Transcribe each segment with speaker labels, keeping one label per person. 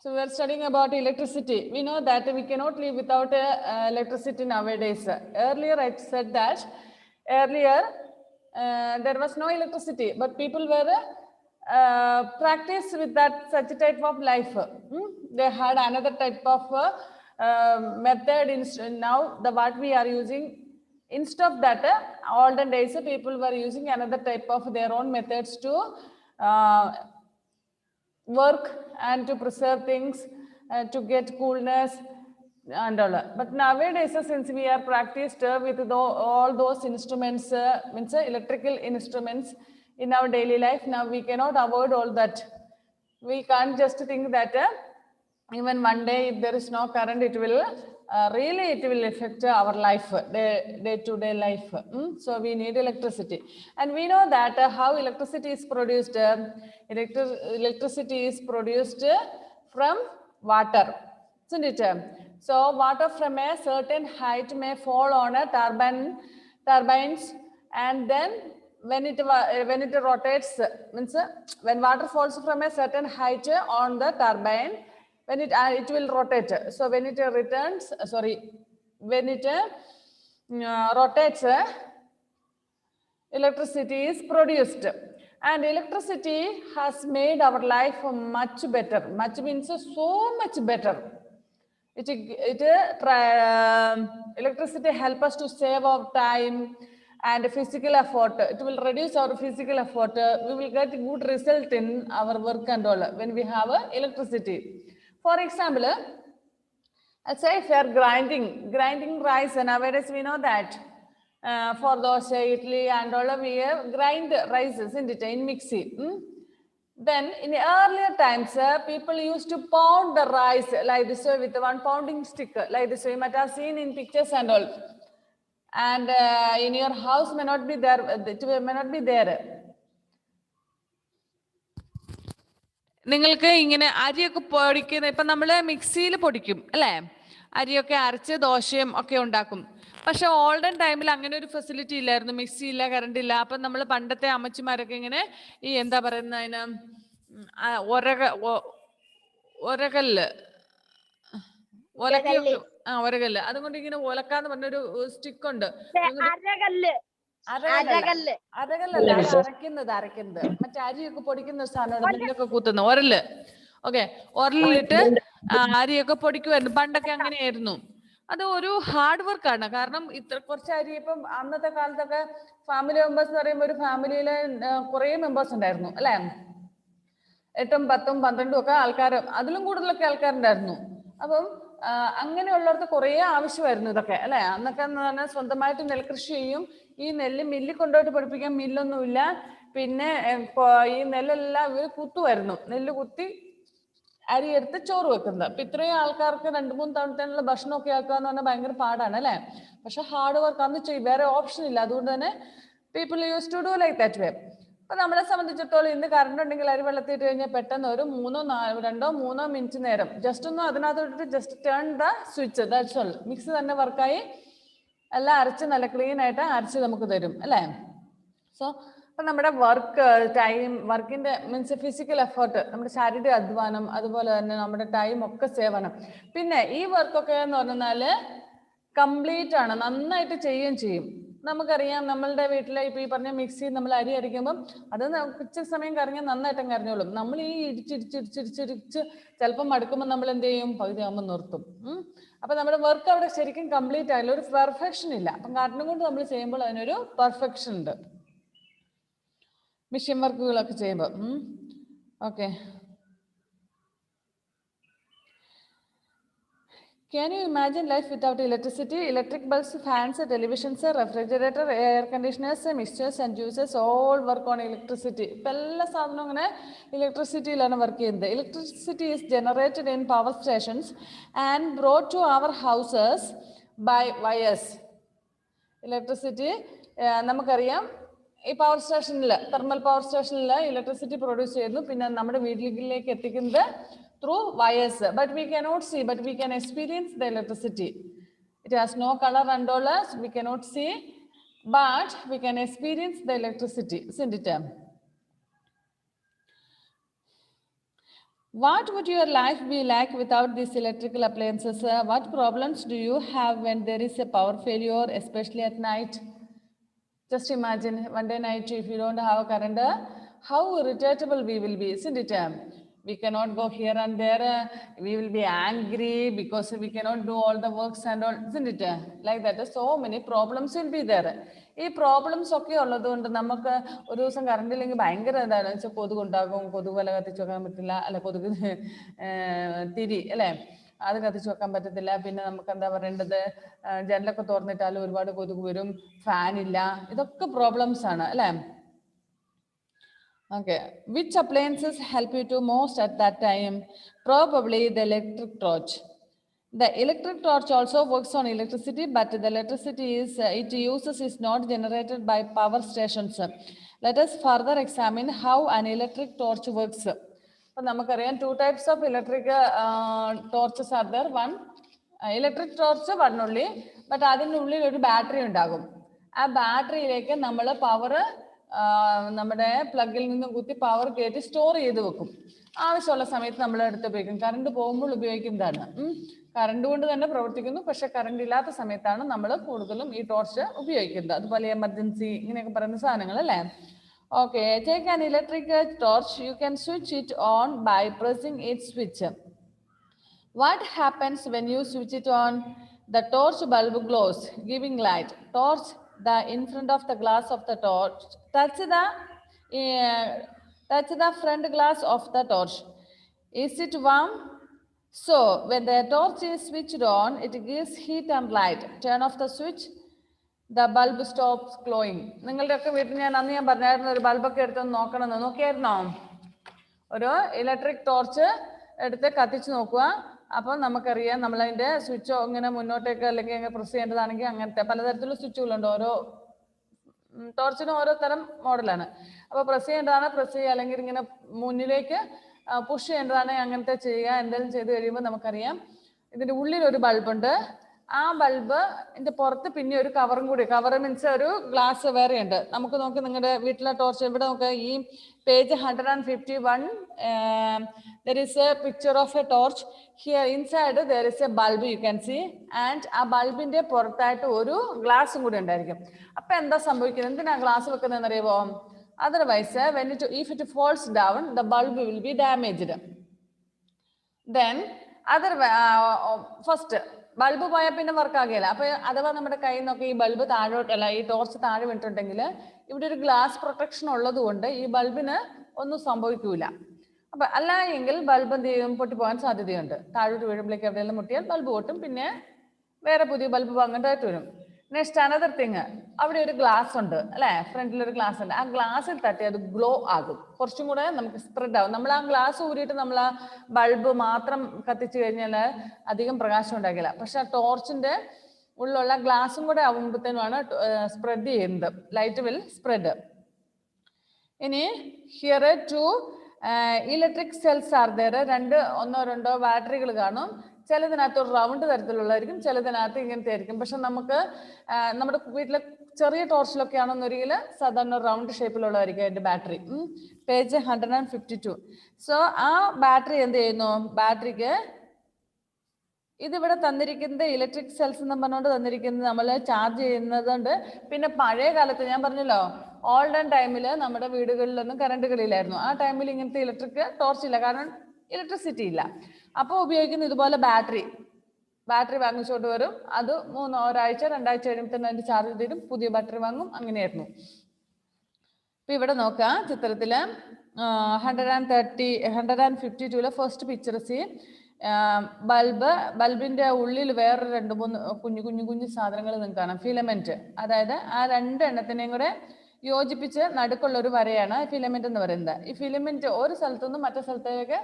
Speaker 1: So we are studying about electricity. We know that we cannot live without electricity nowadays. Earlier I said that there was no electricity, but people were practice with that such a type of life. They had another type of method. Now the what we are using, instead of that, olden days people were using another type of their own methods to work and to preserve things, to get coolness and all. But nowadays, since we are practiced with all those instruments, means electrical instruments in our daily life, now we cannot avoid all that. We can't just think that even one day if there is no current, it will really it will affect our life, day-to-day life. So we need electricity, and we know that how electricity is produced. Electricity is produced from water, isn't it? So water from a certain height may fall on a turbines, and then when it rotates, means when water falls from a certain height on the turbine, when it will rotate. So when it returns, when it rotates, electricity is produced, and electricity has made our life much better. Much means so much better. Electricity help us to save our time and physical effort. It will reduce our physical effort. We will get good result in our work and all when we have electricity. For example, let's say if we are grinding rice, and nowadays we know that for dosa, idli and all we grind rices, isn't it, in mixie. Then in earlier times, people used to pound the rice like this way with one pounding stick like this way. You might have seen in pictures and all. And in your house may not be there. It may not be there. നിങ്ങൾക്ക് ഇങ്ങനെ അരിയൊക്കെ പൊടിക്കുന്ന ഇപ്പം നമ്മൾ മിക്സിയിൽ പൊടിക്കും അല്ലേ, അരിയൊക്കെ അരച്ച് ദോശയും ഒക്കെ ഉണ്ടാക്കും. പക്ഷെ ഓൾഡൻ ടൈമിൽ അങ്ങനെ ഒരു ഫെസിലിറ്റി ഇല്ലായിരുന്നു, മിക്സി ഇല്ല, കറണ്ട് ഇല്ല. അപ്പം നമ്മൾ പണ്ടത്തെ അമ്മച്ചിമാരൊക്കെ ഇങ്ങനെ ഈ എന്താ പറയുന്ന അതിന് ഒരകല്ല് ഒരകല്ല് അതുകൊണ്ട് ഇങ്ങനെ ഒലക്കാന്ന് പറഞ്ഞൊരു സ്റ്റിക്ക് ഉണ്ട്. അരകല്ലല്ല, അരക്കുന്നത് മറ്റേ അരിയൊക്കെ പൊടിക്കുന്ന സാധനം നെല്ലൊക്കെ കൂത്തുന്ന ഒരല്. ഓക്കെ, ഒരലിട്ട് അരിയൊക്കെ പൊടിക്കുമായിരുന്നു പണ്ടൊക്കെ, അങ്ങനെയായിരുന്നു. അത് ഒരു ഹാർഡ് വർക്കാണ്. കാരണം ഇത്ര കുറച്ച് അരി, ഇപ്പം അന്നത്തെ കാലത്തൊക്കെ ഫാമിലി മെമ്പേഴ്സ് എന്ന് പറയുമ്പോൾ ഒരു ഫാമിലിയിലെ കുറേ മെമ്പേഴ്സ് ഉണ്ടായിരുന്നു അല്ലേ, 8, 10, 12 ഒക്കെ ആൾക്കാർ, അതിലും കൂടുതലൊക്കെ ആൾക്കാരുണ്ടായിരുന്നു. അപ്പം അങ്ങനെയുള്ളവർക്ക് കുറേ ആവശ്യമായിരുന്നു ഇതൊക്കെ അല്ലേ. അന്നൊക്കെ എന്ന് പറഞ്ഞാൽ സ്വന്തമായിട്ട് നെൽകൃഷി ചെയ്യും. ഈ നെല്ല് മില്ലിൽ കൊണ്ടുപോയിട്ട് പഠിപ്പിക്കാൻ മില്ലൊന്നുമില്ല. പിന്നെ ഈ നെല്ലെല്ലാം ഇവർ കുത്തുമായിരുന്നു, നെല്ല് കുത്തി അരിയെടുത്ത് ചോറ് വെക്കുന്നത്. അപ്പൊ ഇത്രയും ആൾക്കാർക്ക് 2-3 തവണത്തേനുള്ള ഭക്ഷണമൊക്കെ ആക്കുക എന്ന് പറഞ്ഞാൽ ഭയങ്കര പാടാണ് അല്ലേ. പക്ഷെ ഹാർഡ് വർക്ക് അന്ന് ചെയ്യും, വേറെ ഓപ്ഷൻ ഇല്ല. അതുകൊണ്ട് തന്നെ people use to do like that way. അപ്പൊ നമ്മളെ സംബന്ധിച്ചിടത്തോളം ഇന്ന് കറണ്ട് ഉണ്ടെങ്കിൽ അരി വെള്ളത്തിയിട്ട് കഴിഞ്ഞാൽ പെട്ടെന്ന് ഒരു 2-3 മിനിറ്റ് നേരം ജസ്റ്റ് ഒന്ന് അതിനകത്തോട്ട് just turn the switch, that's all. Mixie തന്നെ വർക്കായി എല്ലാം അരച്ച് നല്ല ക്ലീൻ ആയിട്ട് അരച്ച് നമുക്ക് തരും അല്ലേ. സോ അപ്പം നമ്മുടെ വർക്കിന്റെ മീൻസ് ഫിസിക്കൽ എഫേർട്ട്, നമ്മുടെ ശാരീരിക അധ്വാനം, അതുപോലെ തന്നെ നമ്മുടെ ടൈം ഒക്കെ സേവ് ആണ്. പിന്നെ ഈ വർക്കൊക്കെ എന്ന് പറഞ്ഞാൽ കംപ്ലീറ്റ് ആണ്, നന്നായിട്ട് ചെയ്യുകയും ചെയ്യും. നമുക്കറിയാം നമ്മളുടെ വീട്ടിലെ ഇപ്പം ഈ പറഞ്ഞ മിക്സി നമ്മൾ അരി അരിക്കുമ്പം അത് ഇച്ചിരി സമയം കറങ്ങിയാൽ നന്നായിട്ടും കരഞ്ഞോളും. നമ്മൾ ഈ ഇടിച്ചിടിച്ച് ചിലപ്പം മടുക്കുമ്പോൾ നമ്മൾ എന്ത് ചെയ്യും, പകുതി ആകുമ്പോൾ നിർത്തും. അപ്പം നമ്മുടെ വർക്ക് അവിടെ ശരിക്കും കംപ്ലീറ്റ് ആയില്ല, ഒരു പെർഫെക്ഷൻ ഇല്ല. അപ്പം കാരണം കൊണ്ട് നമ്മൾ ചെയ്യുമ്പോൾ അതിനൊരു പെർഫെക്ഷൻ ഉണ്ട് മെഷീൻ വർക്കുകളൊക്കെ ചെയ്യുമ്പോൾ. Okay, can you imagine life without electricity? Electric bulbs, fans, televisions, refrigerator, air conditioners, mixers and juices all work on electricity. ഇപ്പം എല്ലാ സാധനവും അങ്ങനെ ഇലക്ട്രിസിറ്റിയിലാണ് വർക്ക് ചെയ്യുന്നത്. Electricity is generated in power stations and brought to our houses by wires. Electricity നമുക്കറിയാം ഈ power സ്റ്റേഷനിൽ, thermal power സ്റ്റേഷനിൽ electricity produce ചെയ്യുന്നു, പിന്നെ നമ്മുടെ വീട്ടിലേക്ക് എത്തിക്കുന്നത് through wires. But we cannot see, but we can experience the electricity. It has no color and all, we cannot see, but we can experience the electricity, isn't it? What would your life be like without these electrical appliances? What problems do you have when there is a power failure, especially at night? Just imagine one day night if you don't have current, how irritable we will be, isn't it? We cannot go here and there. We will be angry because we cannot do all the works and all, isn't it? Like that, so many problems will be there. ഈ problems ഒക്കെ ഉള്ളത് കൊണ്ട് നമുക്ക് ഒരു ദിവസം current ഇല്ലെങ്കിൽ ഭയങ്കര എന്താണെന്ന് വെച്ചാൽ കൊതുകുണ്ടാകും, കൊതുക് വല കത്തിച്ച് വെക്കാൻ പറ്റില്ല, അല്ല കൊതുക് തിരി അല്ലേ, അത് കത്തിച്ച് വെക്കാൻ പറ്റത്തില്ല. പിന്നെ നമുക്ക് എന്താ പറയേണ്ടത്, ജനലൊക്കെ തുറന്നിട്ടാലും ഒരുപാട് കൊതുക് വരും, ഫാൻ ഇല്ല, ഇതൊക്കെ പ്രോബ്ലംസ് ആണ് അല്ലേ. Okay, which appliances help you to most at that time? Probably the electric torch. The electric torch also works on electricity, but the electricity it uses is not generated by power stations. Let us further examine how an electric torch works. അപ്പോൾ നമുക്കറിയാം two types of electric torches are there. One electric torch one only, but അതിനുള്ളിൽ ഒരു battery ഉണ്ടാകും. ആ ബാറ്ററിയിലേക്ക് നമ്മൾ power നമ്മുടെ പ്ലഗിൽ നിന്നും കുത്തി പവർ കയറ്റി സ്റ്റോർ ചെയ്ത് വെക്കും. ആവശ്യമുള്ള സമയത്ത് നമ്മൾ എടുത്ത് ഉപയോഗിക്കും. കറണ്ട് പോകുമ്പോൾ ഉപയോഗിക്കുന്നതാണ്. കറണ്ട് കൊണ്ട് തന്നെ പ്രവർത്തിക്കുന്നു, പക്ഷെ കറണ്ട് ഇല്ലാത്ത സമയത്താണ് നമ്മൾ കൂടുതലും ഈ ടോർച്ച് ഉപയോഗിക്കുന്നത്. അതുപോലെ എമർജൻസി ഇങ്ങനെയൊക്കെ പറയുന്ന സാധനങ്ങൾ അല്ലേ. Okay, take an electric torch. You can switch it on by pressing it switch. What happens when you switch it on? The torch bulb glows, giving light. Torch in front of the glass of the torch. Touch the front glass of the torch. Is it warm? So, when the torch is switched on, it gives heat and light. Turn off the switch, the bulb stops glowing. നിങ്ങളുടെയൊക്കെ വീട്ടിൽ ഞാൻ പറഞ്ഞായിരുന്നു ഒരു ബൾബൊക്കെ എടുത്തൊന്ന് നോക്കണമെന്ന്. നോക്കിയായിരുന്നോ? ഒരു electric torch എടുത്ത് കത്തിച്ച് നോക്കുക. അപ്പോൾ നമുക്കറിയാം നമ്മളതിൻ്റെ സ്വിച്ചോ ഇങ്ങനെ മുന്നോട്ടേക്ക് അല്ലെങ്കിൽ ഇങ്ങനെ പ്രസ് ചെയ്യേണ്ടതാണെങ്കിൽ അങ്ങനത്തെ പലതരത്തിലുള്ള സ്വിച്ചുകളുണ്ട്. ഓരോ ടോർച്ചിനും ഓരോ തരം മോഡലാണ്. അപ്പോൾ പ്രസ് ചെയ്യേണ്ടതാണ് പ്രസ് ചെയ്യുക, അല്ലെങ്കിൽ ഇങ്ങനെ മുന്നിലേക്ക് പുഷ് ചെയ്യേണ്ടതാണ് അങ്ങനത്തെ ചെയ്യുക. എന്തെങ്കിലും ചെയ്ത് കഴിയുമ്പോൾ നമുക്കറിയാം ഇതിൻ്റെ ഉള്ളിൽ ഒരു ബൾബുണ്ട്. ആ ബൾബ് ഇതിൻ്റെ പുറത്ത് പിന്നെ ഒരു കവറും കൂടി, കവർ മീൻസ് ഒരു ഗ്ലാസ് വേറെ ഉണ്ട്. നമുക്ക് നോക്കി നിങ്ങളുടെ വീട്ടിലെ ടോർച്ച് ഇവിടെ നോക്കുക. ഈ page 151 there is a picture of a torch. Here inside there is a bulb you can see, and ആ ബൾബിന്റെ പുറത്തായിട്ട് ഒരു ഗ്ലാസും കൂടി ഉണ്ടായിരിക്കും. അപ്പൊ എന്താ സംഭവിക്കുന്നത്, എന്തിനാ ഗ്ലാസ് വെക്കുന്നതെന്ന് അറിയുമോ? Otherwise if it falls down the bulb will be damaged. Then first bulb പോയാൽ പിന്നെ വർക്ക് ആകില്ല. അപ്പൊ അഥവാ നമ്മുടെ കയ്യിൽ നിന്നൊക്കെ ഈ ബൾബ് താഴോട്ടല്ല, ഈ ടോർച്ച് താഴെ വീണിട്ടുണ്ടെങ്കിൽ ഇവിടെ ഒരു ഗ്ലാസ് പ്രൊട്ടക്ഷൻ ഉള്ളത് കൊണ്ട് ഈ ബൾബിന് ഒന്നും സംഭവിക്കൂല. അപ്പൊ അല്ല എങ്കിൽ ബൾബ് എന്ത് ചെയ്യും, പൊട്ടിപ്പോകാൻ സാധ്യതയുണ്ട്. താഴോട്ട് വീഴുമ്പോഴേക്ക് എവിടെയെല്ലാം മുട്ടിയാൽ ബൾബ് പൊട്ടും, പിന്നെ വേറെ പുതിയ ബൾബ് വാങ്ങേണ്ടതായിട്ട് വരും. നെക്സ്റ്റ് അനദർ തിങ്, അവിടെ ഒരു ഗ്ലാസ് ഉണ്ട് അല്ലെ, ഫ്രണ്ടിൽ ഒരു ഗ്ലാസ് ഉണ്ട്. ആ ഗ്ലാസ്സിൽ തട്ടി അത് ഗ്ലോ ആകും, കുറച്ചും കൂടെ നമുക്ക് സ്പ്രെഡ് ആകും. നമ്മൾ ആ ഗ്ലാസ് ഊരിയിട്ട് നമ്മൾ ആ ബൾബ് മാത്രം കത്തിച്ചു കഴിഞ്ഞാൽ അധികം പ്രകാശം ഉണ്ടാകില്ല. പക്ഷെ ആ ടോർച്ചിന്റെ ഉള്ളിലുള്ള ഗ്ലാസും കൂടെ ആകുമ്പോഴത്തേനുമാണ് സ്പ്രെഡ് ചെയ്യുന്നത്. Light will spread. ഇനി here two electric cells are there. ഒന്നോ രണ്ടോ ബാറ്ററികൾ കാണും. ചിലതിനകത്ത് ഒരു റൗണ്ട് തരത്തിലുള്ളതായിരിക്കും, ചിലതിനകത്ത് ഇങ്ങനത്തെ ആയിരിക്കും. പക്ഷെ നമുക്ക് നമ്മുടെ വീട്ടിലെ ചെറിയ ടോർച്ചിലൊക്കെ ആണെന്നൊരിക്കൽ സാധാരണ റൗണ്ട് ഷേപ്പിലുള്ളതായിരിക്കും അതിന്റെ ബാറ്ററി. പേജ് 152. സോ ആ ബാറ്ററി എന്ത് ചെയ്യുന്നു, ബാറ്ററിക്ക് ഇതിവിടെ തന്നിരിക്കുന്നത് ഇലക്ട്രിക് സെൽസ് എന്ന് പറഞ്ഞുകൊണ്ട് തന്നിരിക്കുന്നത് നമ്മൾ ചാർജ് ചെയ്യുന്നതുണ്ട്. പിന്നെ പഴയ കാലത്ത് ഞാൻ പറഞ്ഞല്ലോ, ഓൾഡൻ ടൈമിൽ നമ്മുടെ വീടുകളിലൊന്നും കറണ്ടുകളില്ലായിരുന്നു. ആ ടൈമിൽ ഇങ്ങനത്തെ ഇലക്ട്രിക് ടോർച്ച് ഇല്ല, കാരണം ഇലക്ട്രിസിറ്റി ഇല്ല. അപ്പോൾ ഉപയോഗിക്കുന്ന ഇതുപോലെ ബാറ്ററി വാങ്ങിച്ചുകൊണ്ട് വരും. അത് ഒരാഴ്ച 2 ആഴ്ച കഴിയുമ്പോൾ തന്നെ അതിന്റെ ചാർജ് തീരും, പുതിയ ബാറ്ററി വാങ്ങും. അങ്ങനെയായിരുന്നു. ഇപ്പൊ ഇവിടെ നോക്കാം ചിത്രത്തില് 152 ഫസ്റ്റ് പിക്ചർ സി ബൾബിന്റെ ഉള്ളിൽ വേറെ 2-3 കുഞ്ഞു സാധനങ്ങൾ നിങ്ങൾക്ക് കാണാം. ഫിലമെന്റ്, അതായത് ആ 2 എണ്ണത്തിനെയും കൂടെ യോജിപ്പിച്ച് നടുക്കുള്ള ഒരു വരയാണ് ഫിലമെന്റ് എന്ന് പറയുന്നത്. ഈ ഫിലമെന്റ് ഒരു സ്ഥലത്തുനിന്നും മറ്റേ സ്ഥലത്തേക്ക്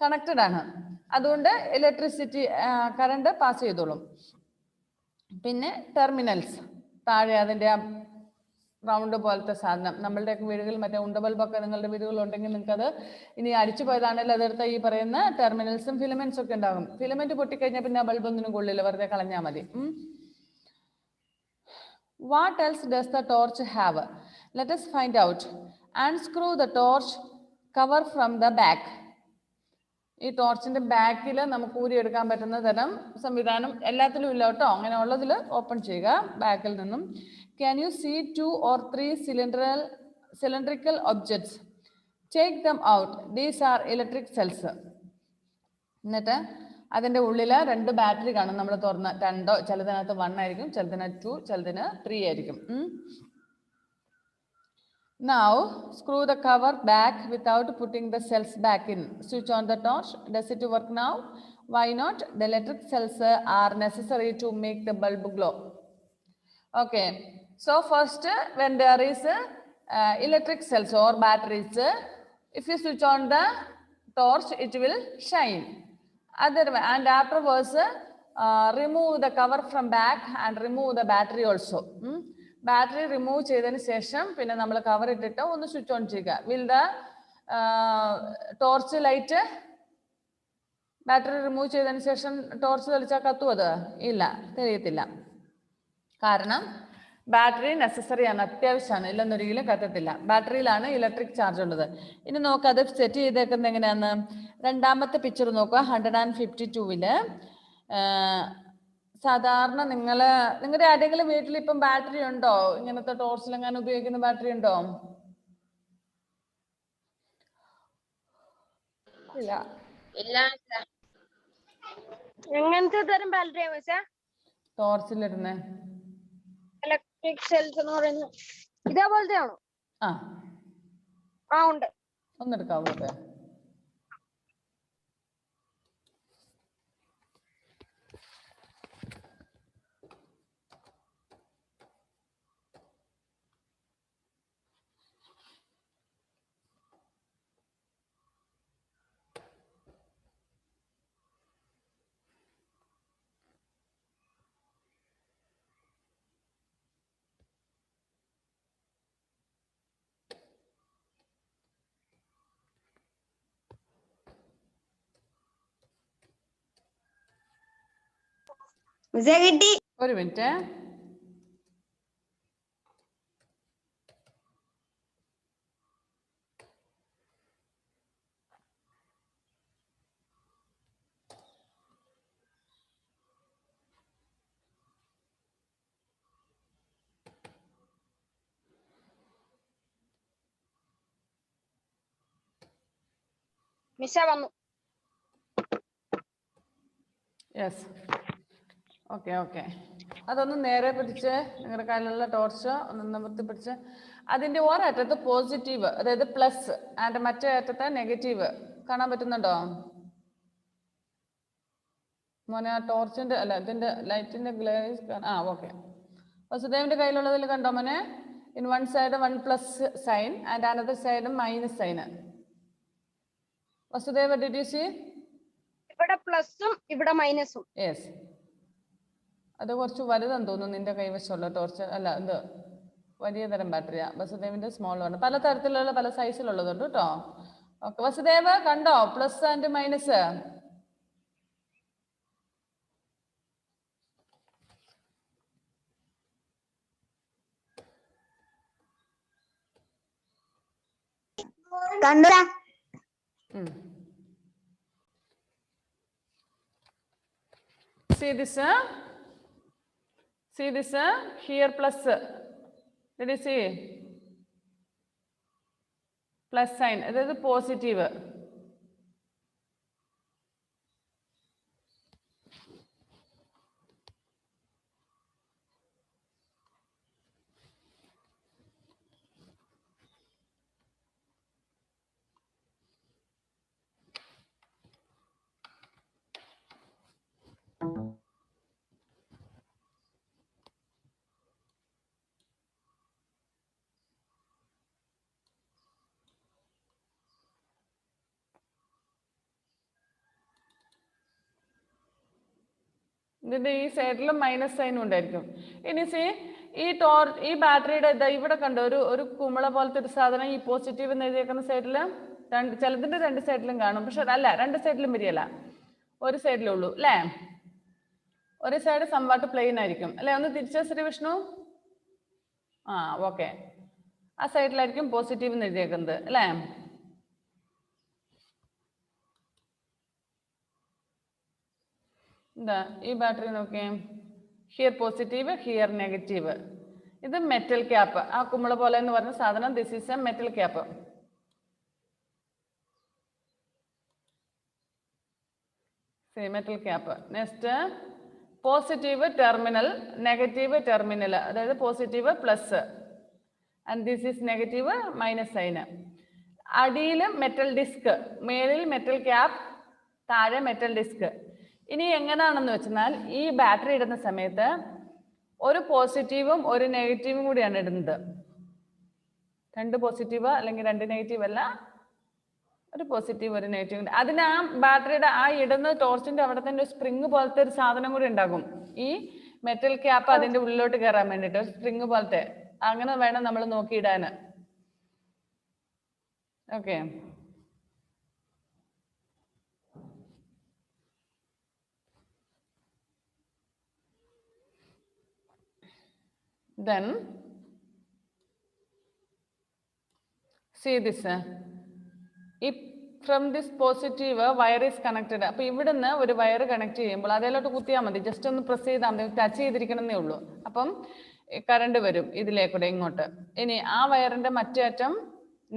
Speaker 1: കണക്റ്റഡ് ആണ്. അതുകൊണ്ട് ഇലക്ട്രിസിറ്റി കറണ്ട് പാസ് ചെയ്തോളും. പിന്നെ ടെർമിനൽസ്, താഴെ അതിന്റെ റൗണ്ട് പോലത്തെ സാധനം. നമ്മളുടെ വീടുകളിൽ മറ്റേ ഉണ്ട ബൾബൊക്കെ നിങ്ങളുടെ വീടുകളുണ്ടെങ്കിൽ നിങ്ങൾക്ക് അത് ഇനി അടിച്ചു പോയതാണെങ്കിൽ അതെടുത്ത ഈ പറയുന്ന ടെർമിനൽസും ഫിലമെന്റ്സും ഒക്കെ ഉണ്ടാകും. ഫിലമെന്റ് പൊട്ടിക്കഴിഞ്ഞാൽ പിന്നെ ആ ബൾബ് ഒന്നിനും കൊള്ളില്ല, വെറുതെ കളഞ്ഞാൽ മതി. What else does the torch have? Let us find out. Unscrew the torch cover from the back. ഈ ടോർച്ചിന്റെ ബാക്കിൽ നമുക്ക് ഊരിയെടുക്കാൻ പറ്റുന്ന തരം സംവിധാനം എല്ലാത്തിലും ഇല്ല കേട്ടോ. അങ്ങനെ ഉള്ളതിൽ ഓപ്പൺ ചെയ്യുക ബാക്കിൽ നിന്നും. Can you see 2 or 3 cylindrical objects? Take them out. These are electric cells. എന്നിട്ട് അതിൻ്റെ ഉള്ളിൽ 2 ബാറ്ററി കാണും. നമ്മൾ തുറന്ന 2, ചിലതിനകത്ത് 1 ആയിരിക്കും, ചിലതിനകത്ത് 2, ചിലതിന് 3 ആയിരിക്കും. Now screw the cover back without putting the cells back in. Switch on the torch. Does it work now? Why not? The electric cells are necessary to make the bulb glow. Okay. So first, when there is electric cells or batteries, if you switch on the torch, it will shine. And afterwards, remove the cover from back and remove the battery also. Battery remove ചെയ്തതിന് ശേഷം പിന്നെ നമ്മൾ cover ഇട്ടിട്ട് ഒന്ന് switch on ചെയ്യുക. Will the torch light? Battery remove ചെയ്തതിന് ശേഷം torch തെളിച്ചാൽ കത്തും അത്? ഇല്ല, തെളിയത്തില്ല. കാരണം ബാറ്ററി നെസസറി ആണ്, അത്യാവശ്യമാണ്, ഇല്ലെന്നൊരിക്കലും കത്തത്തില്ല. ബാറ്ററിയിലാണ് ഇലക്ട്രിക് ചാർജ് ഉള്ളത്. ഇനി നോക്കുക അത് സെറ്റ് ചെയ്തേക്കുന്നത് എങ്ങനെയാന്ന്. രണ്ടാമത്തെ പിക്ചർ നോക്കുക. 152-ല് സാധാരണ നിങ്ങളുടെ ആരെങ്കിലും വീട്ടിൽ ഇപ്പം ബാറ്ററി ഉണ്ടോ? ഇങ്ങനത്തെ ടോർച്ചിലെങ്ങാനും ഉപയോഗിക്കുന്ന ബാറ്ററി ഉണ്ടോ? ഇല്ല.
Speaker 2: എങ്ങനത്തെ തരം ബാറ്ററിയാ
Speaker 1: ടോർച്ചിലിരുന്നേ?
Speaker 2: ഇലക്ട്രിക് സെൽസ് എന്ന് പറയുന്നത് ഇതേപോലത്തെ ആണോ? ആ ഉണ്ട്.
Speaker 1: ഒന്നെടുക്കാവോ? ഒരു മിനിറ്റ്.
Speaker 2: മിസ്സ വന്നു.
Speaker 1: Yes, okay okay. അതൊന്ന് നേരെ പിടിച്ച് നിങ്ങളുടെ കയ്യിലുള്ള ടോർച്ച് ഒന്ന് നിവർത്തി പിടിച്ച് അതിൻ്റെ ഒരറ്റത്ത് പോസിറ്റീവ്, അതായത് പ്ലസ്, ആൻഡ് മറ്റേ അറ്റത്ത് നെഗറ്റീവ് കാണാൻ പറ്റുന്നുണ്ടോ മോനെ? ആ ടോർച്ചിൻ്റെ അല്ല ഇതിൻ്റെ ലൈറ്റിൻ്റെ ഗ്ലേസ്. ഓക്കെ. വസുദേവിൻ്റെ കയ്യിലുള്ളതിൽ കണ്ടോ മോനെ? In one side 1+ sign and another side minus sign. Vasudeva, did you see?
Speaker 2: ഇവിടെ പ്ലസും ഇവിടെ മൈനസും.
Speaker 1: യെസ്, അത് കുറച്ച് വലുതെന്ന് തോന്നുന്നു നിന്റെ കൈവശമുള്ള ടോർച്ച്. അല്ല, ഇത് വലിയ തരം ബാറ്ററിയാ. വസുദേവിന്റെ സ്മോൾ ആണ്. പല തരത്തിലുള്ള പല സൈസിലുള്ളതുണ്ട് കേട്ടോ. ഓക്കെ, വസുദേവ് കണ്ടോ പ്ലസ് ആൻഡ് മൈനസ്?
Speaker 2: കണ്ടു.
Speaker 1: See this? See this? Here plus. Did you see? Plus sign. That is positive. ഇതിന്റെ ഈ സൈഡിലും മൈനസ് സൈനും ഉണ്ടായിരിക്കും. ഇനി സി ഈ ബാറ്ററിയുടെ ഇവിടെ കണ്ടോ ഒരു കുമിള പോലത്തെ ഒരു സാധനം ഈ പോസിറ്റീവ് എന്ന് എഴുതിയേക്കുന്ന സൈഡില് ചിലതിന്റെ 2 സൈഡിലും കാണും. പക്ഷെ അല്ല, 2 സൈഡിലും വരികയല്ല, ഒരു സൈഡിലേ ഉള്ളൂ അല്ലേ? ഒരു സൈഡ് സംവാട്ട് പ്ലെയിൻ ആയിരിക്കും അല്ലെ? ഒന്ന് തിരിച്ച ശ്രീ വിഷ്ണു. ഓക്കെ, ആ സൈഡിലായിരിക്കും പോസിറ്റീവ് എന്ന് എഴുതിയേക്കുന്നത് അല്ലേ? എന്താ ഈ ബാറ്ററി നോക്കിയേ, ഹിയർ പോസിറ്റീവ്, ഹിയർ നെഗറ്റീവ്. ഇത് മെറ്റൽ ക്യാപ്പ്, ആ കുമ്പിള പോലെ എന്ന് പറഞ്ഞ സാധനം. This is a metal cap. Metal cap. Next positive terminal, negative terminal, അതായത് positive plus and this is negative minus sign. അടിയിൽ മെറ്റൽ ഡിസ്ക്, മേലിൽ മെറ്റൽ ക്യാപ്പ്, താഴെ മെറ്റൽ ഡിസ്ക്. ഇനി എങ്ങനെയാണെന്ന് വെച്ചാൽ ഈ ബാറ്ററി ഇടുന്ന സമയത്ത് ഒരു പോസിറ്റീവും ഒരു നെഗറ്റീവും കൂടിയാണ് ഇടുന്നത്. 2 പോസിറ്റീവ് അല്ലെങ്കിൽ 2 നെഗറ്റീവ് അല്ല, ഒരു പോസിറ്റീവ് ഒരു നെഗറ്റീവ്. അതിന് ആ ബാറ്ററിയുടെ ആ ഇടുന്ന ടോർച്ചിന്റെ അവിടെ തന്നെ ഒരു സ്പ്രിങ് പോലത്തെ ഒരു സാധനം കൂടി ഉണ്ടാകും. ഈ മെറ്റൽ ക്യാപ്പ് അതിന്റെ ഉള്ളിലോട്ട് കയറാൻ വേണ്ടിട്ട് ഒരു സ്പ്രിങ് പോലത്തെ, അങ്ങനെ വേണം നമ്മൾ നോക്കിയിടാന്. Okay, then see this. If from this positive wire is connected, അപ്പോൾ ഇവിടുന്ന് ഒരു വയർ കണക്ട് ചെയ്യുമ്പോൾ അതിലോട്ട് കുത്തിയാൽ മതി, ജസ്റ്റ് ഒന്ന് പ്രസ് ചെയ്താൽ മതി, ടച്ച് ചെയ്തിരിക്കണമെന്നേ ഉള്ളൂ. അപ്പം കറണ്ട് വരും ഇതിലേക്കൂടെ ഇങ്ങോട്ട്. ഇനി ആ വയറിന്റെ മറ്റേ അറ്റം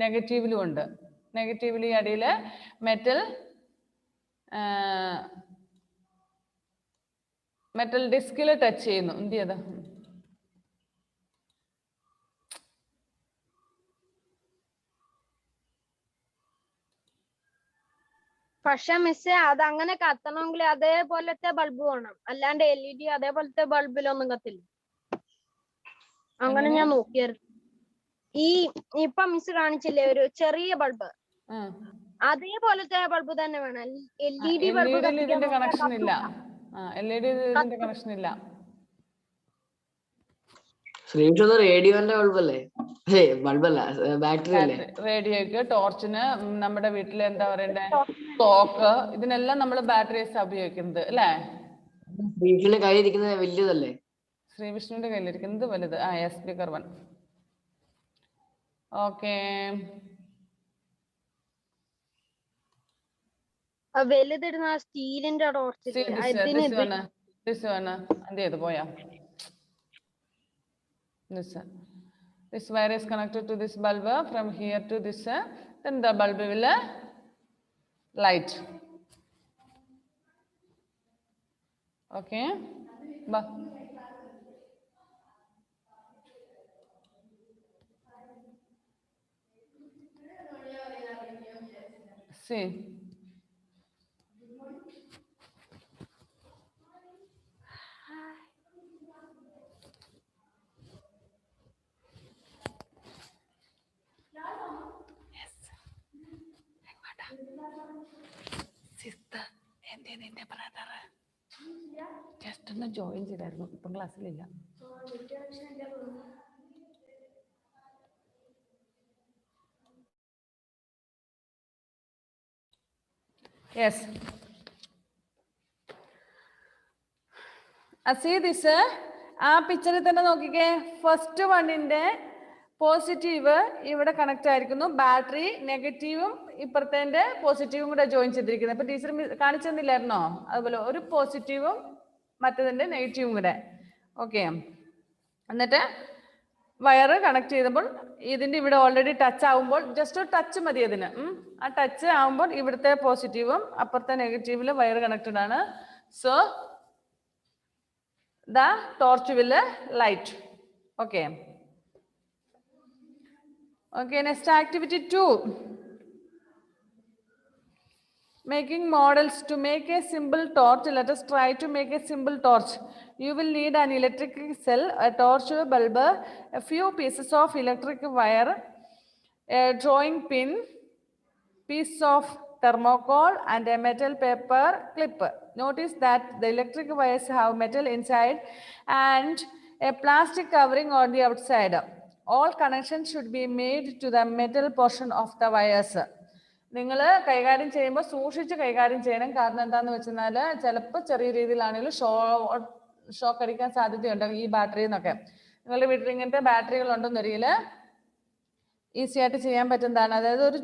Speaker 1: നെഗറ്റീവിലും ഉണ്ട്. നെഗറ്റീവിൽ അടിയിൽ മെറ്റൽ ഡിസ്കിൽ ടച്ച് ചെയ്യുന്നു. എന്ത് ചെയ്താ
Speaker 2: പക്ഷെ മിസ്സേ അത് അങ്ങനെ കത്തണമെങ്കിൽ അതേപോലത്തെ ബൾബ് വേണം, അല്ലാണ്ട് LED അതേപോലത്തെ ബൾബിലൊന്നും കത്തില്ല. അങ്ങനെ ഞാൻ നോക്കിയായിരുന്നു. ഈ ഇപ്പൊ മിസ് കാണിച്ചില്ലേ ഒരു ചെറിയ ബൾബ്, അതേപോലത്തെ ബൾബ് തന്നെ വേണം. LED ബൾബ്
Speaker 1: ഇതിന്റെ കണക്ഷൻ ഇല്ല. LED ഇതിന്റെ കണക്ഷൻ ഇല്ല.
Speaker 3: റേഡിയോന്റെ ബൾബല്ലേ? ബൾബല്ല, ബാറ്ററി അല്ലേ?
Speaker 1: റേഡിയോക്ക്, ടോർച്ചിന്, നമ്മുടെ വീട്ടിൽ എന്താ പറയണ്ടേ, ക്ലോക്ക്, ഇതിനെല്ലാം നമ്മൾ ബാറ്ററീസ് ഉപയോഗിക്കുന്നത് അല്ലേ?
Speaker 3: ശ്രീവിഷ്ണുവിന്റെ കയ്യിലിരിക്കുന്നത് വലിയതല്ലേ?
Speaker 1: ശ്രീവിഷ്ണുവിന്റെ കയ്യിലിരിക്കുന്നത് വലുത്. സ്പീക്കർ 1. ഓക്കെ,
Speaker 2: വലുതിടുന്ന സ്റ്റീലിന്റെ ടോർച്ച്
Speaker 1: എന്ത് ചെയ്ത് പോയാ? This wire is connected to this bulb from here to this, then the bulb will light. Okay, see. Sister, എന്തേ നിന്റെ ബ്രദർ ജസ്റ്റ് ഒന്ന് ജോയിൻ ചെയ്തായിരുന്നു, ഇപ്പം ക്ലാസ്സിലില്ല. യെസ്, see this, ആ പിക്ചറിൽ തന്നെ നോക്കിക്കേ. ഫസ്റ്റ് വണ്ണിന്റെ പോസിറ്റീവ് ഇവിടെ കണക്ട് ആയിരിക്കുന്നു, ബാറ്ററി നെഗറ്റീവും ഇപ്പുറത്തെ പോസിറ്റീവും കൂടെ ജോയിൻ ചെയ്തിരിക്കുന്നത്. അപ്പൊ ടീച്ചർ കാണിച്ചെന്നില്ലായിരുന്നോ? അതുപോലെ ഒരു പോസിറ്റീവും മറ്റതിന്റെ നെഗറ്റീവും കൂടെ. ഓക്കെ, എന്നിട്ട് വയറ് കണക്ട് ചെയ്തപ്പോൾ ഇതിന്റെ ഇവിടെ ഓൾറെഡി ടച്ച് ആവുമ്പോൾ ജസ്റ്റ് ഒരു ടച്ച് മതി അതിന്. ആ ടച്ച് ആവുമ്പോൾ ഇവിടുത്തെ പോസിറ്റീവും അപ്പുറത്തെ നെഗറ്റീവില് വയറ് കണക്റ്റഡ് ആണ്. So the torch will light. Okay, next activity 2, making models. To make a simple torch, let us try to make a simple torch. You will need an electric cell, a torch bulb, a few pieces of electric wire, a drawing pin, piece of thermocol and a metal paper clip. Notice that the electric wires have metal inside and a plastic covering on the outside. All connections should be made to the metal portion of the wires. നിങ്ങൾ കൈകാര്യം ചെയ്യുമ്പോൾ സൂക്ഷിച്ച് കൈകാര്യം ചെയ്യണം. കാരണം എന്താണെന്ന് വെച്ചാൽ ചിലപ്പോൾ ചെറിയ രീതിയിലാണെങ്കിലും ഷോക്ക് അടിക്കാൻ സാധ്യതയുണ്ട് ഈ ബാറ്ററിയിൽ നിന്നൊക്കെ. നിങ്ങളുടെ വീട്ടിൽ ഇങ്ങനത്തെ ബാറ്ററികൾ ഉണ്ടെന്നൊരിക്കൽ ഈസി ആയിട്ട് ചെയ്യാൻ പറ്റുന്നതാണ്. അതായത് ഒരു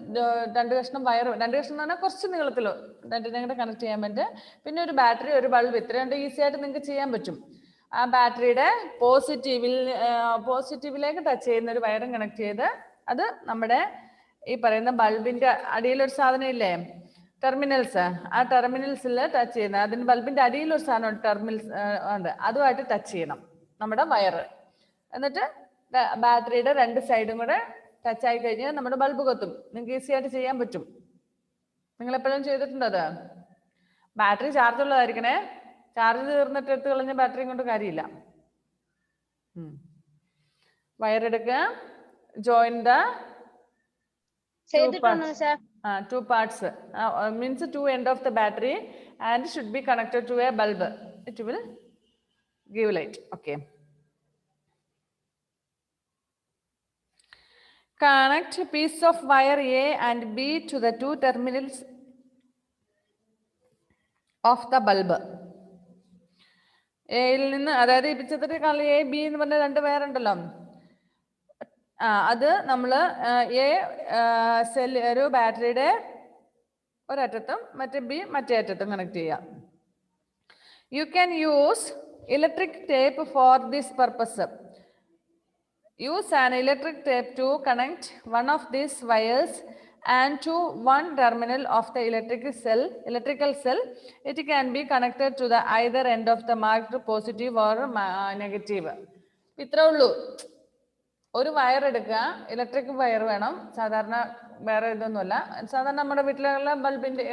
Speaker 1: 2 കഷ്ണം വയർ, 2 കഷ്ണം എന്ന് പറഞ്ഞാൽ കുറച്ച് നീളത്തിലോ രണ്ടിനെ കൂടെ കണക്ട് ചെയ്യാൻ പറ്റും. പിന്നെ ഒരു ബാറ്ററി, ഒരു ബൾബ്, ഇത്ര രണ്ട് ഈസി ആയിട്ട് നിങ്ങൾക്ക് ചെയ്യാൻ പറ്റും. ആ ബാറ്ററിയുടെ പോസിറ്റീവിലേക്ക് ടച്ച് ചെയ്യുന്ന ഒരു വയറും കണക്ട് ചെയ്ത് അത് നമ്മുടെ ഈ പറയുന്ന ബൾബിന്റെ അടിയിലൊരു സാധനം ഇല്ലേ, ടെർമിനൽസ്, ആ ടെർമിനൽസിൽ ടച്ച് ചെയ്യുന്നത്. അതിന് ബൾബിന്റെ അടിയിലൊരു സാധനം ടെർമിനൽസ് ഉണ്ട്, അതുമായിട്ട് ടച്ച് ചെയ്യണം നമ്മുടെ വയറ്. എന്നിട്ട് ബാറ്ററിയുടെ 2 സൈഡും കൂടെ ടച്ച് ആയി കഴിഞ്ഞാൽ നമ്മുടെ ബൾബ് കത്തും. നിങ്ങൾക്ക് ഈസി ആയിട്ട് ചെയ്യാൻ പറ്റും. നിങ്ങൾ എപ്പോഴും ചെയ്തിട്ടുണ്ടോ അത്? Battery charge ഉള്ളതായിരിക്കണേ. ചാർജ് തീർന്നിട്ട് എടുത്ത് കളഞ്ഞ ബാറ്ററിയും കൊണ്ട് കാര്യമില്ല. വയറെടുക്കുക, join the two parts, means 2 end of the battery and should be connected to a bulb. It will give light. Okay. Connect piece of wire A and B to the 2 terminals of the bulb. എയിൽ നിന്ന്, അതായത് ഈ പിക്ചറിൽ കാണുന്ന A B എന്ന് പറഞ്ഞ 2 wire ഉണ്ടല്ലോ, അത് നമ്മൾ സെൽ ഒരു ബാറ്ററിയുടെ ഒരറ്റത്തും മറ്റേ ബി മറ്റേ അറ്റത്തും കണക്ട് ചെയ്യാം. You can use electric tape for this purpose. Use an electric tape to connect one of these wires and to one terminal of the electrical cell. It can be connected to the either end of the marked positive or negative. ഇത്രേ ഉള്ളൂ. ഒരു wire എടുക്കുക, electric wire വേണം, സാധാരണ വേറെ ഇതൊന്നുമല്ല. സാധാരണ നമ്മുടെ വീട്ടിലുള്ള ബൾബിന്റെ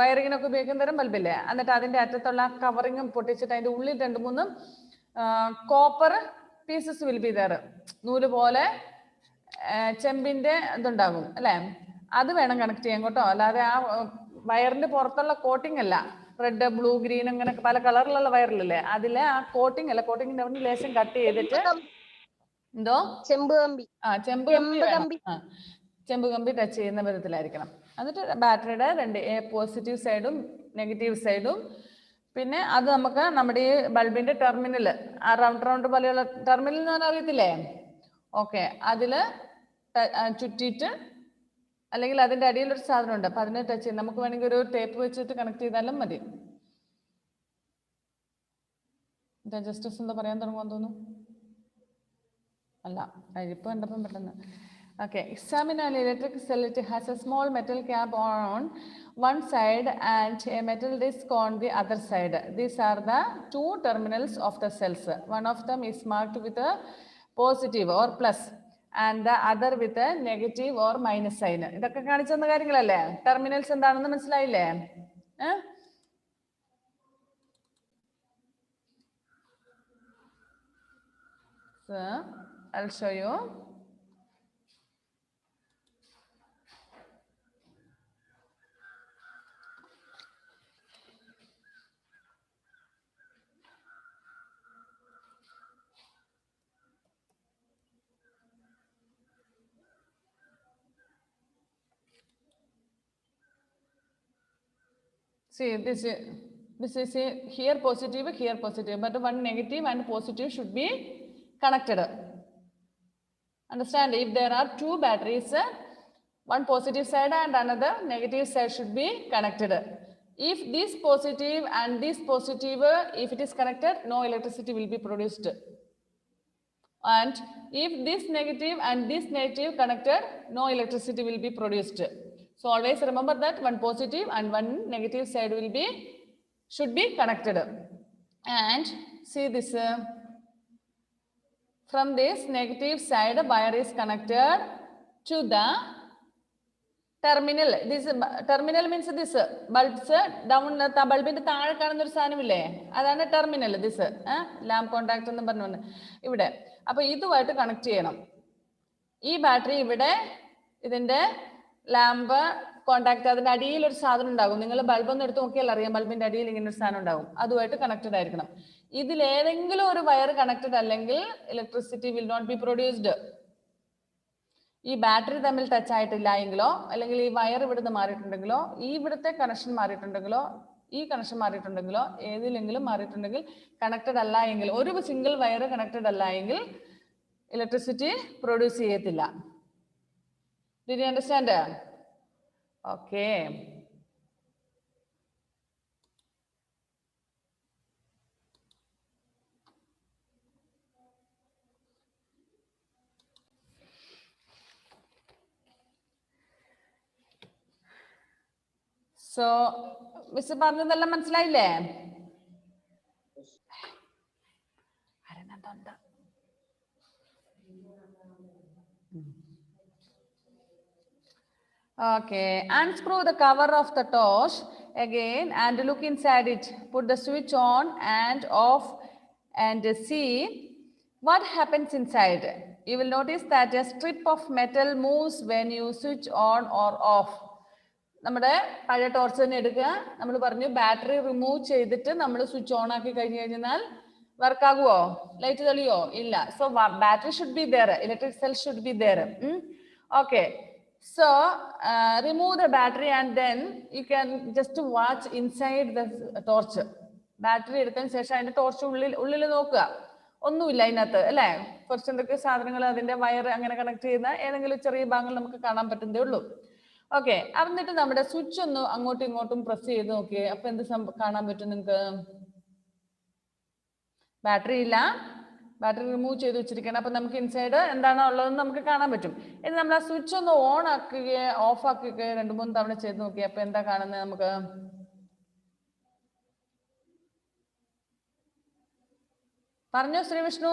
Speaker 1: വയറിങ്ങിനൊക്കെ ഉപയോഗിക്കുന്ന തരം ബൾബില്ലേ, എന്നിട്ട് അതിന്റെ അറ്റത്തുള്ള കവറിങ്ങും പൊട്ടിച്ചിട്ട് അതിന്റെ ഉള്ളിൽ 2-3 copper pieces will be there. നൂല് പോലെ ചെമ്പിന്റെ ഇതുണ്ടാകും അല്ലെ, അത് വേണം കണക്ട് ചെയ്യാൻ കേട്ടോ. അല്ലാതെ ആ വയറിന്റെ പുറത്തുള്ള കോട്ടിംഗ് അല്ല. റെഡ്, ബ്ലൂ, ഗ്രീൻ അങ്ങനെ പല കളറിലുള്ള വയറിലല്ലേ, അതിലെ ആ കോട്ടിംഗ് അല്ല. കോട്ടിങ്ങിന്റെ അവിടെ ലേശം കട്ട് ചെയ്തിട്ട് എന്തോ ചെമ്പ് കമ്പി ടച്ച് ചെയ്യുന്ന വിധത്തിലായിരിക്കണം. എന്നിട്ട് ബാറ്ററിയുടെ 2 പോസിറ്റീവ് സൈഡും നെഗറ്റീവ് സൈഡും, പിന്നെ അത് നമുക്ക് നമ്മുടെ ഈ ബൾബിന്റെ ടെർമിനൽ, ആ റൗണ്ട് പോലെയുള്ള ടെർമിനൽ എന്ന് പറഞ്ഞാൽ അറിയത്തില്ലേ, ഓക്കെ, അതില് ചുറ്റിയിട്ട്, അല്ലെങ്കിൽ അതിന്റെ അടിയിലൊരു സാധനം ഉണ്ട്, അപ്പൊ അതിനെ ടച്ച് ചെയ്യും. നമുക്ക് വേണമെങ്കിൽ ഒരു ടേപ്പ് വെച്ചിട്ട് കണക്ട് ചെയ്താലും മതി. ജസ്റ്റസ് എന്താ പറയാൻ തുടങ്ങുമെന്ന് തോന്നുന്നു. അല്ല, ഇപ്പൊ കണ്ടപ്പം പെട്ടെന്ന്. Okay, examine an electric cell. It has a small metal cap on one side and a metal disc on the other side. These are the 2 terminals of the cells. One of them is marked with a positive or plus and the other with a negative or minus sign. ഇതൊക്കെ കാണിച്ചു തന്ന കാര്യങ്ങളല്ലേ? Terminals എന്താണെന്ന് മനസ്സിലായില്ലേ? So, I'll show you. See, this is here positive, but one negative and positive should be connected. Understand? If there are 2 batteries, one positive side and another negative side should be connected. If this positive and this positive, if it is connected, no electricity will be produced. And if this negative and this negative connected, no electricity will be produced. So always remember that one positive and one negative side should be connected. And see this, from this negative side, wire is connected to the terminal. This terminal means this bulbs down, bulbിന്റെ താഴെ കാണുന്ന ഒരു സാധനമില്ലേ, അതാണ് terminal. This lamp contact എന്ന് പറഞ്ഞു ഇവിടെ. അപ്പൊ ഇതുമായിട്ട് connect ചെയ്യണം. ഈ ബാറ്ററി ഇവിടെ, ഇതിന്റെ ലാമ്പ് കോണ്ടാക്ട്, അതിന്റെ അടിയിൽ ഒരു സാധനം ഉണ്ടാകും. നിങ്ങൾ ബൾബൊന്നും എടുത്ത് നോക്കിയാൽ അറിയാം, ബൾബിന്റെ അടിയിൽ ഇങ്ങനെ ഒരു സാധനം ഉണ്ടാകും. അതുമായിട്ട് കണക്റ്റഡ് ആയിരിക്കണം. ഇതിലേതെങ്കിലും ഒരു വയർ കണക്റ്റഡ് അല്ലെങ്കിൽ electricity will not be produced. ഈ ബാറ്ററി തമ്മിൽ ടച്ച് ആയിട്ടില്ല എങ്കിലോ, അല്ലെങ്കിൽ ഈ വയർ ഇവിടുന്ന് മാറിയിട്ടുണ്ടെങ്കിലോ, ഈ ഇവിടുത്തെ കണക്ഷൻ മാറിയിട്ടുണ്ടെങ്കിലോ, ഈ കണക്ഷൻ മാറിയിട്ടുണ്ടെങ്കിലോ, ഏതിലെങ്കിലും മാറിയിട്ടുണ്ടെങ്കിൽ, കണക്റ്റഡ് അല്ല എങ്കിൽ, ഒരു സിംഗിൾ വയർ കണക്റ്റഡ് അല്ല എങ്കിൽ ഇലക്ട്രിസിറ്റി പ്രൊഡ്യൂസ് ചെയ്യത്തില്ല. Did you understand? Okay. So, Mr. പറഞ്ഞതെല്ലാം മനസ്സിലായില്ലേ? Okay, unscrew the cover of the torch again and look inside it. Put the switch on and off and see what happens inside. You will notice that a strip of metal moves when you switch on or off. നമ്മുടെ പഴയ torch തന്നെ എടുക്കുക. നമ്മൾ പറഞ്ഞു battery remove ചെയ്തിട്ട് നമ്മൾ switch on ആക്കി കഴിഞ്ഞു കഴിഞ്ഞാൽ വർക്ക് ആകുമോ? ലൈറ്റ് തെളിയോ? ഇല്ല. So battery should be there, electric cell should be there. Okay, so remove the battery and then you can just watch inside the torch. Battery എടുത്തതിന് ശേഷം അതിന്റെ ടോർച്ച് ഉള്ളിൽ നോക്കുക. ഒന്നുമില്ല അതിനകത്ത് അല്ലേ? കുറച്ച് എന്തൊക്കെ സാധനങ്ങൾ അതിന്റെ വയർ അങ്ങനെ കണക്ട് ചെയ്യുന്ന ഏതെങ്കിലും ചെറിയ ഭാഗങ്ങൾ നമുക്ക് കാണാൻ പറ്റുന്നതേ ഉള്ളൂ. ഓക്കെ, എന്നിട്ട് നമ്മുടെ സ്വിച്ച് ഒന്ന് അങ്ങോട്ടും ഇങ്ങോട്ടും പ്രസ് ചെയ്ത് നോക്കിയേ. അപ്പൊ എന്ത് കാണാൻ പറ്റും നിങ്ങൾക്ക്? ബാറ്ററി ഇല്ല, ബാറ്ററി റിമൂവ് ചെയ്ത് വെച്ചിരിക്കണം. അപ്പൊ നമുക്ക് ഇൻസൈഡ് എന്താണോ ഉള്ളതെന്ന് നമുക്ക് കാണാൻ പറ്റും. ഇനി നമ്മൾ ആ സ്വിച്ച് ഒന്ന് ഓൺ ആക്കുകയോ ഓഫ് ആക്കുകയോ 2-3 തവണ ചെയ്ത് നോക്കിയേ. അപ്പൊ എന്താ കാണുന്നത് നമുക്ക്? പറഞ്ഞോ ശ്രീവിഷ്ണു.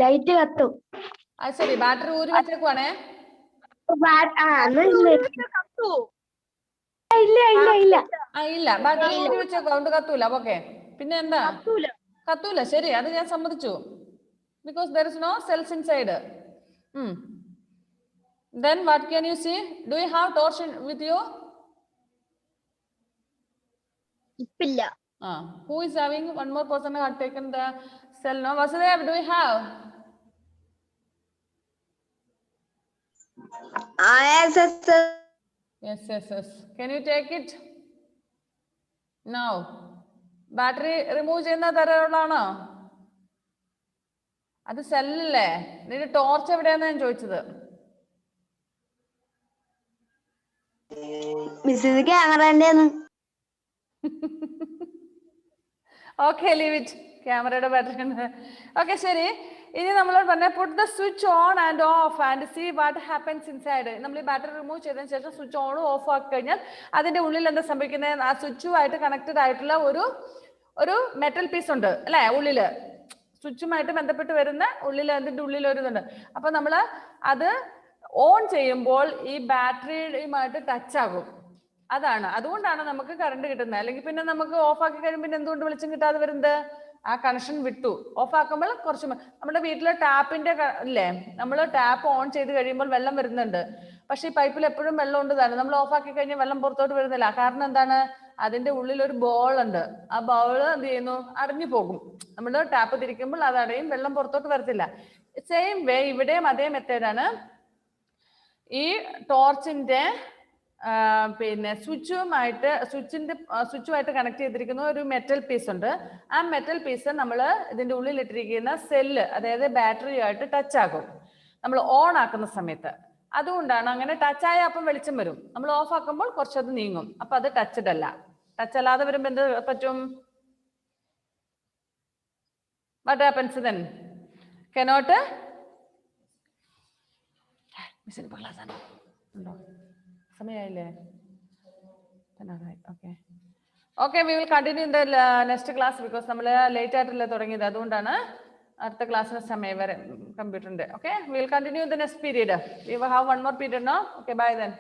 Speaker 2: ലൈറ്റ് കത്തും.
Speaker 1: അത് ശരി, ബാറ്ററി ഊരി വെച്ചേക്കുവാണേ. ഇല്ല, ബാറ്ററി ഊരി വെച്ചേക്കോ, അതുകൊണ്ട് കത്തൂല. ഓക്കെ, പിന്നെ എന്താ? കത്തൂല. ശരി, അത് ഞാൻ സമ്മതിച്ചു. Because there is no cells inside. Then what can you see? Do you have torch with you?
Speaker 2: ഇപ്പില്ല.
Speaker 1: Who is having? One more person had taken the cell. No, Vasudev, do you have? Yes. Can you take it? Now. Battery remove ചെയ്യുന്ന തരമുള്ളതാണോ? അത് സെല്ലല്ലേ? നിന്റെ torch എവിടെയാന്ന് ഞാൻ ചോദിച്ചത്. Okay, leave it. ക്യാമറയുടെ battery ഉണ്ട്. ഓക്കെ, ശരി. ഇനി നമ്മളോട് പറഞ്ഞ put the switch on and off and see what happens inside. നമ്മൾ ഈ ബാറ്ററി റിമൂവ് ചെയ്തതിന് ശേഷം സ്വിച്ച് ഓണും ഓഫ് ആക്കി കഴിഞ്ഞാൽ അതിന്റെ ഉള്ളിൽ എന്താ സംഭവിക്കുന്നത്? ആ സ്വിച്ചുമായിട്ട് കണക്റ്റഡ് ആയിട്ടുള്ള ഒരു മെറ്റൽ പീസ് ഉണ്ട് അല്ലെ ഉള്ളില്, സ്വിച്ചുമായിട്ട് ബന്ധപ്പെട്ട് വരുന്ന ഉള്ളിൽ, അതിന്റെ ഉള്ളിൽ ഒരു ഇതുണ്ട്. അപ്പൊ നമ്മൾ അത് ഓൺ ചെയ്യുമ്പോൾ ഈ ബാറ്ററിയുമായിട്ട് ടച്ച് ആകും. അതുകൊണ്ടാണ് നമുക്ക് കറണ്ട് കിട്ടുന്നത്. അല്ലെങ്കിൽ പിന്നെ നമുക്ക് ഓഫ് ആക്കി കഴിയുമ്പോൾ പിന്നെ എന്തുകൊണ്ട് വെളിച്ചം കിട്ടാതെ വരുന്നത്? ആ കണക്ഷൻ വിട്ടു. ഓഫ് ആക്കുമ്പോൾ കുറച്ച് നമ്മുടെ വീട്ടിലെ ടാപ്പിന്റെ ഇല്ലേ, നമ്മൾ ടാപ്പ് ഓൺ ചെയ്ത് കഴിയുമ്പോൾ വെള്ളം വരുന്നുണ്ട്. പക്ഷെ ഈ പൈപ്പിൽ എപ്പോഴും വെള്ളം ഉണ്ട് തന്നെ. നമ്മൾ ഓഫ് ആക്കി കഴിഞ്ഞാൽ വെള്ളം പുറത്തോട്ട് വരുന്നില്ല. കാരണം എന്താണ്? അതിന്റെ ഉള്ളിൽ ഒരു ബോൾ ഉണ്ട്. ആ ബോൾ എന്ത് ചെയ്യുന്നു? അടഞ്ഞു പോകും. നമ്മൾ ടാപ്പ് തിരിക്കുമ്പോൾ അത് അടയും, വെള്ളം പുറത്തോട്ട് വരത്തില്ല. സെയിം വേ ഇവിടെയും അതേ മെത്തേഡാണ്. ഈ ടോർച്ചിന്റെ പിന്നെ സ്വിച്ചുമായിട്ട് കണക്ട് ചെയ്തിരിക്കുന്ന ഒരു മെറ്റൽ പീസ് ഉണ്ട്. ആ മെറ്റൽ പീസ് നമ്മൾ ഇതിന്റെ ഉള്ളിൽ ഇട്ടിരിക്കുന്ന സെല്ല്, അതായത് ബാറ്ററിയുമായിട്ട് ടച്ച് ആകും നമ്മൾ ഓൺ ആക്കുന്ന സമയത്ത്. അതുകൊണ്ടാണ് അങ്ങനെ ടച്ച് ആയ അപ്പം വെളിച്ചം വരും. നമ്മൾ ഓഫ് ആക്കുമ്പോൾ കുറച്ചത് നീങ്ങും. അപ്പൊ അത് ടച്ചഡ് അല്ല. ടച്ച് അല്ലാതെ വരുമ്പോ എന്ത് പറ്റും? What happens then? കനോട്ട് സമയായില്ലേ? Okay, we will continue in the next class. Because നമ്മൾ ലേറ്റ് ആയിട്ടല്ലേ തുടങ്ങിയത്, അതുകൊണ്ടാണ് അടുത്ത ക്ലാസ്സിന് സമയം വരെ കമ്പ്യൂട്ടറിന്റെ. Okay, we will continue in the next period. We have 1 more period now. Okay, bye then.